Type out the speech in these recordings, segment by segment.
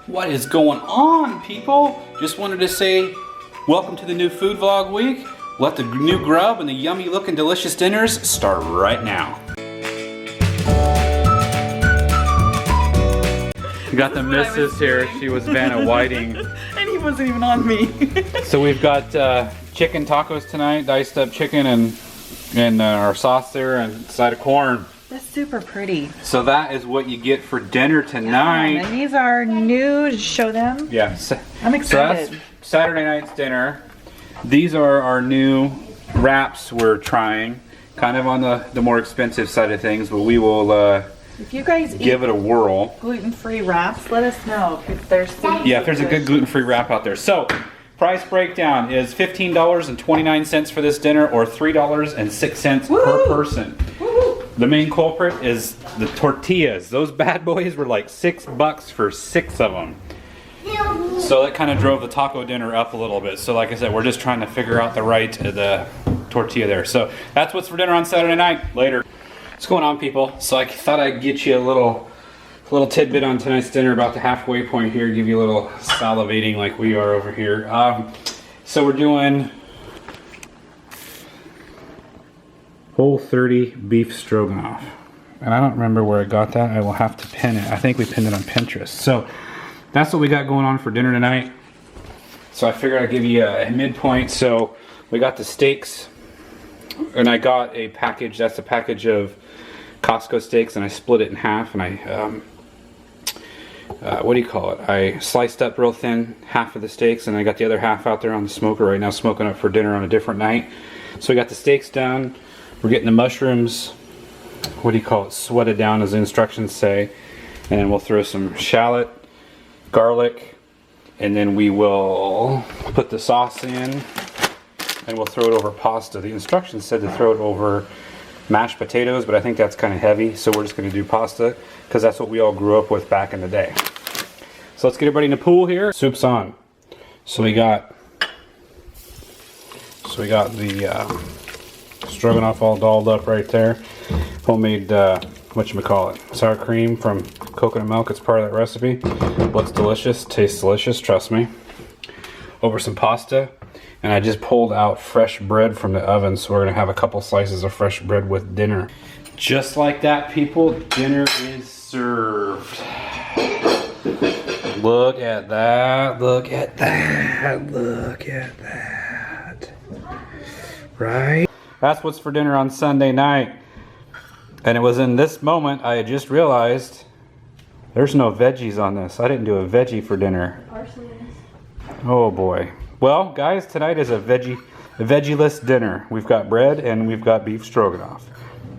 What is going on, people? Just wanted to say welcome to the new food vlog week. Let the new grub and the yummy looking delicious dinners start right now. We got the missus here. She was Vanna Whiting. And he wasn't even on me. So we've got chicken tacos tonight, diced up chicken and our sauce there and a side of corn. That's super pretty. So that is what you get for dinner tonight. And these are new. Show them. Yeah. I'm excited. So that's Saturday night's dinner. These are our new wraps we're trying. Kind of on the more expensive side of things, but we will if you guys give it a whirl. Gluten-free wraps, let us know if there's some. Yeah, if there's a good gluten-free wrap out there. So, price breakdown is $15.29 for this dinner or $3.06 per person. The main culprit is the tortillas. Those bad boys were like $6 for 6 of them. So that kind of drove the taco dinner up a little bit. So like I said, we're just trying to figure out the tortilla there. So that's what's for dinner on Saturday night. Later. What's going on, people? So I thought I'd get you a little tidbit on tonight's dinner about the halfway point here. Give you a little salivating like we are over here. So we're doing Whole 30 beef stroganoff. And I don't remember where I got that. I will have to pin it. I think we pinned it on Pinterest. So that's what we got going on for dinner tonight. So I figured I'd give you a midpoint. So we got the steaks. And I got a package. That's a package of Costco steaks. And I split it in half. And I, what do you call it? I sliced up real thin half of the steaks. And I got the other half out there on the smoker right now. Smoking up for dinner on a different night. So we got the steaks done. We're getting the mushrooms, what do you call it, sweated down as the instructions say. And then we'll throw some shallot, garlic, and then we will put the sauce in and we'll throw it over pasta. The instructions said to throw it over mashed potatoes, but I think that's kind of heavy, so we're just going to do pasta because that's what we all grew up with back in the day. So let's get everybody in the pool here. Soup's on. So we got the Stroganoff all dolled up right there. Homemade, whatchamacallit, sour cream from coconut milk. It's part of that recipe. Looks delicious, tastes delicious, trust me. Over some pasta. And I just pulled out fresh bread from the oven, so we're gonna have a couple slices of fresh bread with dinner. Just like that, people, dinner is served. Look at that, look at that, look at that. Right? That's what's for dinner on Sunday night. And it was in this moment I had just realized there's no veggies on this. I didn't do a veggie for dinner. Oh boy. Well, guys, tonight is a veggie-less dinner. We've got bread and we've got beef stroganoff.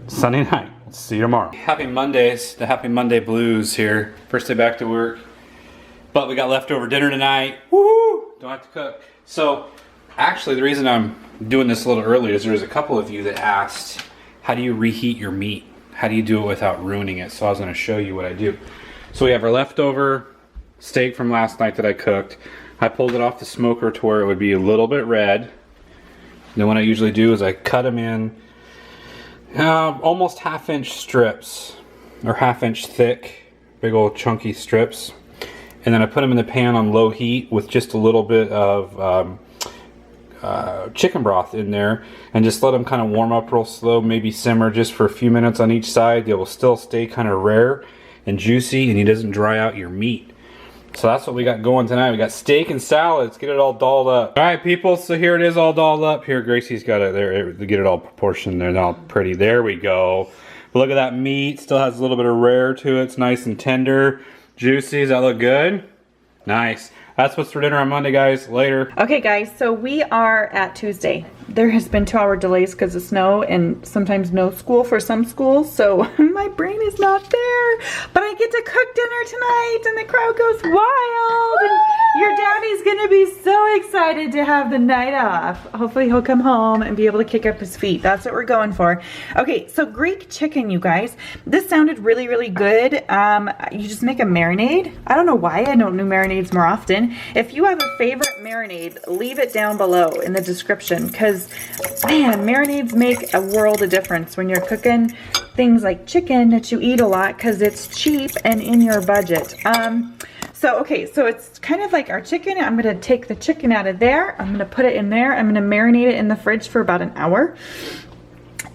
Sunday night. See you tomorrow. Happy Mondays, the Happy Monday blues here. First day back to work. But we got leftover dinner tonight. Woo! Don't have to cook. So, actually, the reason I'm doing this a little early is there's a couple of you that asked, how do you reheat your meat? How do you do it without ruining it? So I was going to show you what I do. So we have our leftover steak from last night that I cooked. I pulled it off the smoker to where it would be a little bit red. And then what I usually do is I cut them in almost half-inch strips, or half-inch thick, big old chunky strips. And then I put them in the pan on low heat with just a little bit of chicken broth in there, and just let them kind of warm up real slow, maybe simmer just for a few minutes on each side. They will still stay kind of rare and juicy, and it doesn't dry out your meat. So that's what we got going tonight. We got steak and salad. Let's get it all dolled up. All right, people, so here it is all dolled up. Here, Gracie's got it there to get it all proportioned and all pretty. There we go. But look at that meat. Still has a little bit of rare to it. It's nice and tender, juicy. Does that look good? Nice. That's what's for dinner on Monday, guys. Later. Okay, guys, so we are at Tuesday. There has been 2-hour delays because of snow and sometimes no school for some schools, so my brain is not there. But I get to cook dinner tonight and the crowd goes wild. And your daddy's gonna be so excited to have the night off. Hopefully he'll come home and be able to kick up his feet. That's what we're going for. Okay, so Greek chicken, you guys. This sounded really, really good. You just make a marinade. I don't know why I don't do marinades more often. If you have a favorite marinade, leave it down below in the description, because man, marinades make a world of difference when you're cooking things like chicken that you eat a lot, because it's cheap and in your budget. So, okay, so it's kind of like our chicken. I'm gonna take the chicken out of there. I'm gonna put it in there. I'm gonna marinate it in the fridge for about an hour.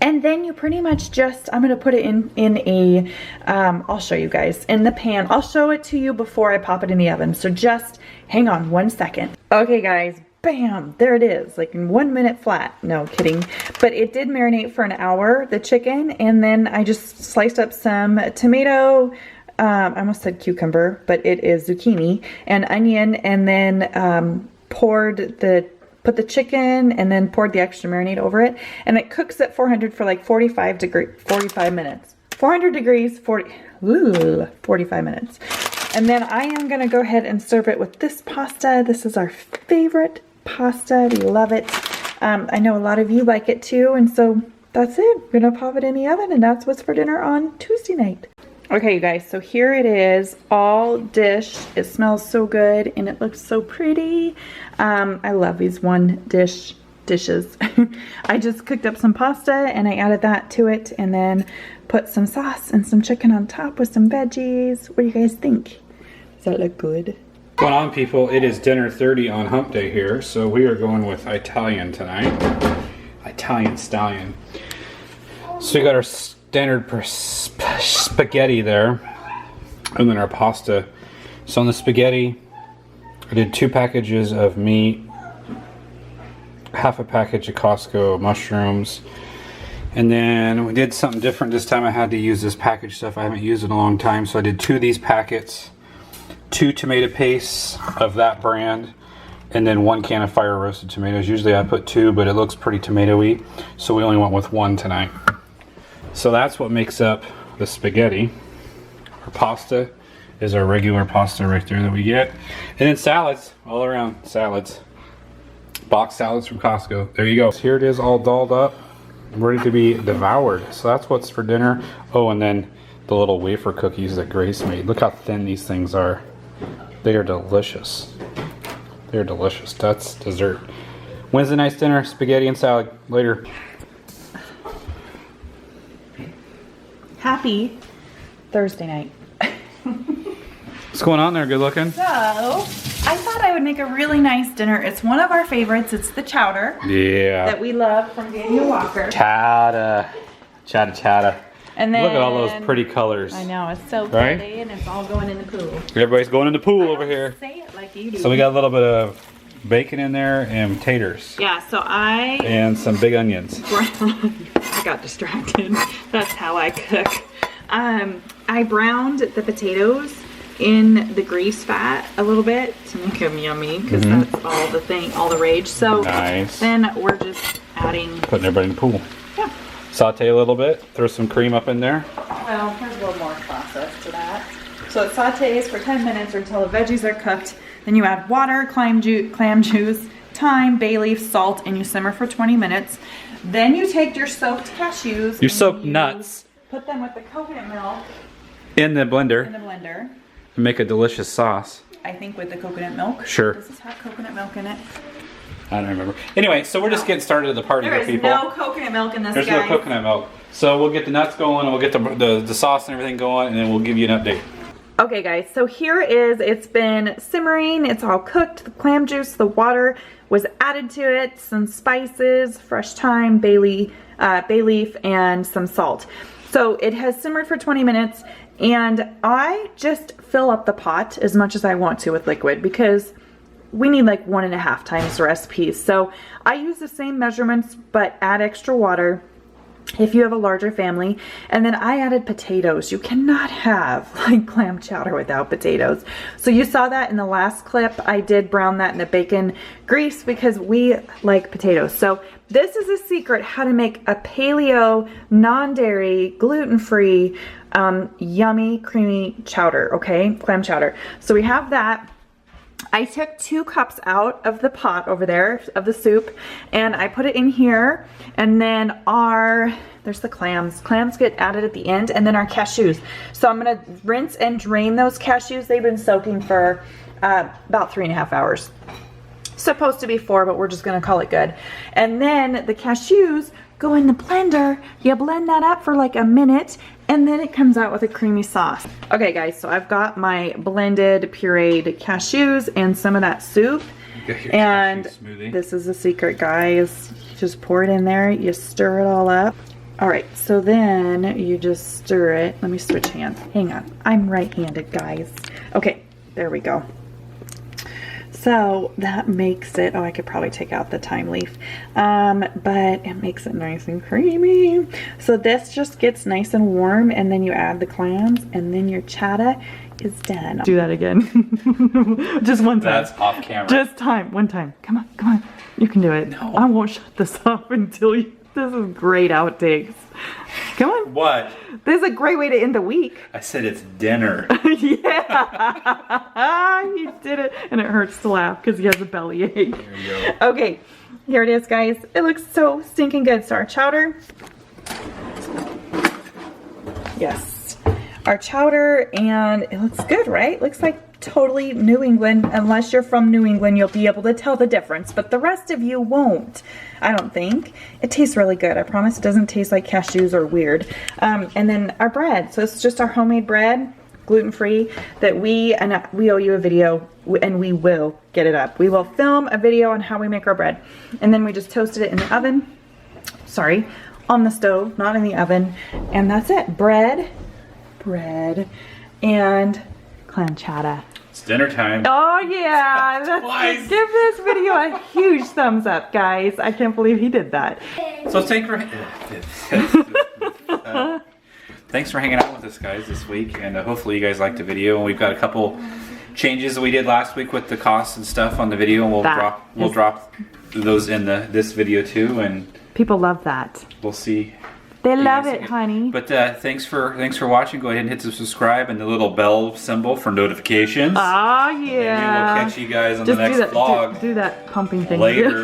And then you pretty much just, I'm gonna put it in a, I'll show you guys, in the pan. I'll show it to you before I pop it in the oven. So just hang on 1 second. Okay guys, bam, there it is, like in 1 minute flat. No kidding. But it did marinate for an hour, the chicken, and then I just sliced up some tomato, I almost said cucumber, but it is zucchini, and onion, and then put the chicken and then poured the extra marinade over it, and it cooks at 400 for like 45 minutes. 400 degrees, 45 minutes. And then I am gonna go ahead and serve it with this pasta. This is our favorite pasta. We love it. I know a lot of you like it too, and so that's it. We're gonna pop it in the oven, and that's what's for dinner on Tuesday night. Okay, you guys, so here it is, all dished. It smells so good and it looks so pretty. I love these one dishes. I just cooked up some pasta and I added that to it, and then put some sauce and some chicken on top with some veggies. What do you guys think? Does that look good? What's going on, people? It is dinner 30 on hump day here, so we are going with Italian tonight. Italian stallion. So we got our standard spaghetti there, and then our pasta. So on the spaghetti, I did 2 packages of meat, half a package of Costco mushrooms, and then we did something different this time. I had to use this package stuff. I haven't used it in a long time, so I did 2 of these packets, 2 tomato pastes of that brand, and then 1 can of fire roasted tomatoes. Usually I put 2, but it looks pretty tomato-y, so we only went with 1 tonight. So that's what makes up the spaghetti. Our pasta is our regular pasta right there that we get. And then salads, all around salads. Box salads from Costco. There you go. Here it is, all dolled up, ready to be devoured. So that's what's for dinner. Oh, and then the little wafer cookies that Grace made. Look how thin these things are. They are delicious. They're delicious. That's dessert. Wednesday night's dinner, spaghetti and salad. Later. Happy Thursday night. What's going on there? Good looking. So, I thought I would make a really nice dinner. It's one of our favorites. It's the chowder. Yeah. That we love from Daniel Walker. Chowder. Chowder. And then, look at all those pretty colors. I know, it's so pretty, and it's all going in the pool. Everybody's going in the pool over here. Say it like you do. So we got a little bit of bacon in there and taters. Yeah, so and some big onions. I got distracted. That's how I cook. I browned the potatoes in the grease fat a little bit to make them yummy, because that's all the rage. So nice. Then we're just putting everybody in the pool. Yeah. Saute a little bit, throw some cream up in there. Well, there's a little more process to that. So it sautés for 10 minutes or until the veggies are cooked. Then you add water, clam juice, thyme, bay leaf, salt, and you simmer for 20 minutes. Then you take your soaked cashews. Your soaked nuts. Put them with the coconut milk in the blender. And make a delicious sauce. I think with the coconut milk. Sure. Does this have coconut milk in it? I don't remember. Anyway, so we're just getting started at the party here, people. There's no coconut milk in this, There's no coconut milk. So we'll get the nuts going, and we'll get the sauce and everything going, and then we'll give you an update. Okay guys, so here it's been simmering, it's all cooked, the clam juice, the water was added to it, some spices, fresh thyme, bay leaf, and some salt. So it has simmered for 20 minutes, and I just fill up the pot as much as I want to with liquid, because we need like 1.5 times the recipes. So I use the same measurements, but add extra water if you have a larger family. And then I added potatoes. You cannot have like clam chowder without potatoes. So you saw that in the last clip. I did brown that in the bacon grease because we like potatoes. So this is a secret how to make a paleo, non-dairy, gluten-free, yummy, creamy chowder, okay? Clam chowder. So we have that. I took 2 cups out of the pot over there of the soup, and I put it in here, and then there's the clams. Clams get added at the end, and then our cashews. So I'm gonna rinse and drain those cashews. They've been soaking for about 3.5 hours. Supposed to be 4, but we're just gonna call it good. And then the cashews go in the blender. You blend that up for like a minute, and then it comes out with a creamy sauce. Okay guys, so I've got my blended pureed cashews and some of that soup. And this is the secret, guys. Just pour it in there, you stir it all up. All right, so then you just stir it. Let me switch hands. Hang on, I'm right-handed, guys. Okay, there we go. So that makes it, oh, I could probably take out the thyme leaf, but it makes it nice and creamy. So this just gets nice and warm, and then you add the clams, and then your chowder is done. Do that again. Just one time. That's off camera. Just one time. Come on, come on. You can do it. No. I won't shut this off until you, this is great outtakes. Come on. What? This is a great way to end the week. I said it's dinner. Yeah. He did it. And it hurts to laugh because he has a bellyache. There you go. Okay. Here it is, guys. It looks so stinking good. So our chowder. Yes. Our chowder, and it looks good, right? Looks like totally New England. Unless you're from New England, you'll be able to tell the difference, but the rest of you won't, I don't think. It tastes really good. I promise it doesn't taste like cashews or weird. And then our bread. So it's just our homemade bread, gluten-free, that we owe you a video, and we will get it up. We will film a video on how we make our bread. And then we just toasted it in the oven. Sorry, on the stove, not in the oven. And that's it. Bread, and clam chowder. It's dinner time. Oh yeah! Twice. Give this video a huge thumbs up, guys. I can't believe he did that. So thanks for hanging out with us, guys, this week, and hopefully you guys liked the video. And we've got a couple changes that we did last week with the costs and stuff on the video, and we'll drop those in this video too. And people love that. We'll see. They love it, honey. But thanks for watching. Go ahead and hit the subscribe and the little bell symbol for notifications. Oh yeah. Maybe we'll catch you guys on the next vlog. Do that pumping thing later.